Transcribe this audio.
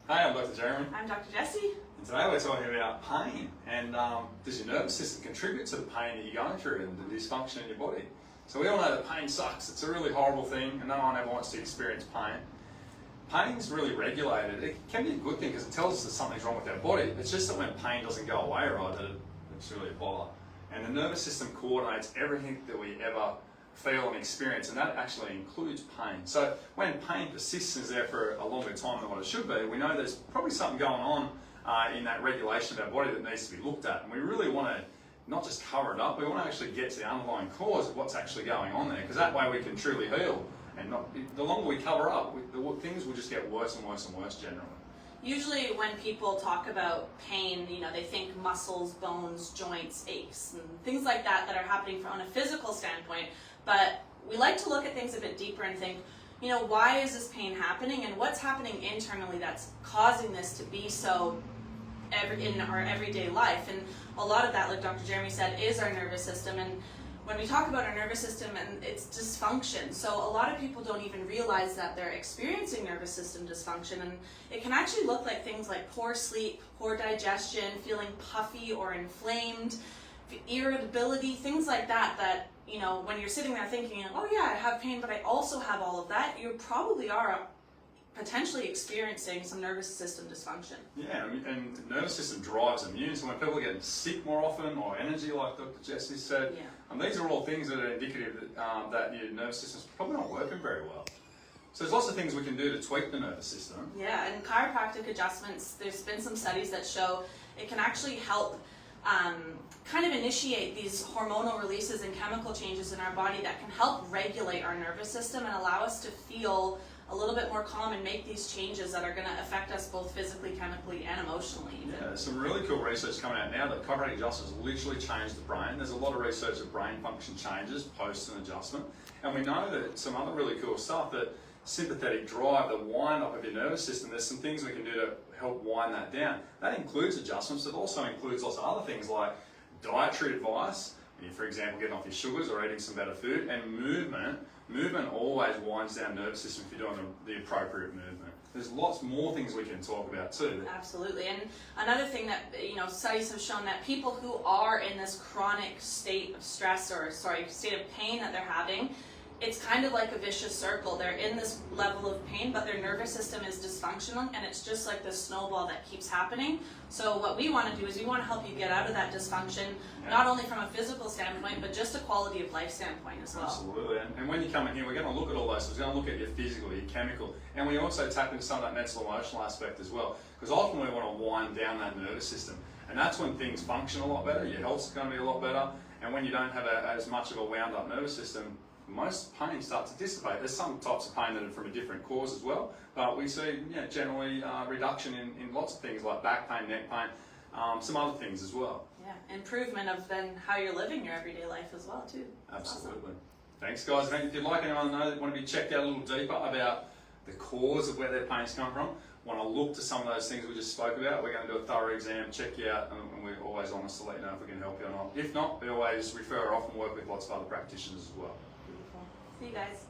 Hey, I'm Dr. Jeremy. I'm Dr. Jessie. And today we're talking about pain. And does your nervous system contribute to the pain that you're going through and the dysfunction in your body? So we all know that pain sucks. It's a really horrible thing and no one ever wants to experience pain. Pain's really regulated. It can be a good thing because it tells us that something's wrong with our body. It's just that when pain doesn't go away right, that it's really a bother. And the nervous system coordinates everything that we ever feel and experience, and that actually includes pain. So when pain persists and is there for a longer time than what it should be, we know there's probably something going on in that regulation of our body that needs to be looked at. And we really want to not just cover it up, we want to actually get to the underlying cause of what's actually going on there, because that way we can truly heal. And the longer we cover up, things will just get worse and worse and worse generally. Usually when people talk about pain, they think muscles, bones, joints, aches, and things like that are happening on a physical standpoint. But we like to look at things a bit deeper and think, why is this pain happening and what's happening internally that's causing this to be so in our everyday life. And a lot of that, like Dr. Jeremy said, is our nervous system. And when we talk about our nervous system and its dysfunction, so a lot of people don't even realize that they're experiencing nervous system dysfunction, and it can actually look like things like poor sleep, poor digestion, feeling puffy or inflamed, irritability, things like that, when you're sitting there thinking, oh yeah, I have pain, but I also have all of that, you probably are potentially experiencing some nervous system dysfunction. Yeah, and the nervous system drives immune, so when people are getting sick more often, or energy, like Dr. Jessie said, these are all things that are indicative that your nervous system's probably not working very well. So there's lots of things we can do to tweak the nervous system. Yeah, and chiropractic adjustments, there's been some studies that show it can actually help kind of initiate these hormonal releases and chemical changes in our body that can help regulate our nervous system and allow us to feel a little bit more calm and make these changes that are going to affect us both physically, chemically, and emotionally even. Yeah, there's some really cool research coming out now that chiropractic adjustments literally change the brain. There's a lot of research that brain function changes post an adjustment. And we know that some other really cool stuff, that sympathetic drive, the wind up of your nervous system, there's some things we can do to help wind that down. That includes adjustments. It also includes lots of other things like dietary advice, for example, getting off your sugars or eating some better food, and movement. Movement always winds down the nervous system if you're doing the appropriate movement. There's lots more things we can talk about too. Absolutely. And another thing that, studies have shown that people who are in this chronic state of stress state of pain that they're having, it's kind of like a vicious circle. They're in this level of pain, but their nervous system is dysfunctional, and it's just like this snowball that keeps happening. So what we want to do is we want to help you get out of that dysfunction, not only from a physical standpoint, but just a quality of life standpoint as well. Absolutely. And when you come in here, we're going to look at all those. We're going to look at your physical, your chemical, and we also tap into some of that mental emotional aspect as well, because often we want to wind down that nervous system, and that's when things function a lot better. Your health's going to be a lot better, and when you don't have as much of a wound up nervous system, most pain starts to dissipate. There's some types of pain that are from a different cause as well, but we see generally reduction in lots of things like back pain, neck pain, some other things as well. Yeah, improvement of then how you're living your everyday life as well too. Absolutely. Awesome. Thanks guys. If you'd like anyone to know that want to be checked out a little deeper about the cause of where their pain's come from, want to look to some of those things we just spoke about, we're going to do a thorough exam, check you out, and we're always honest to let you know if we can help you or not. If not, we always refer off and work with lots of other practitioners as well. Beautiful. See you guys.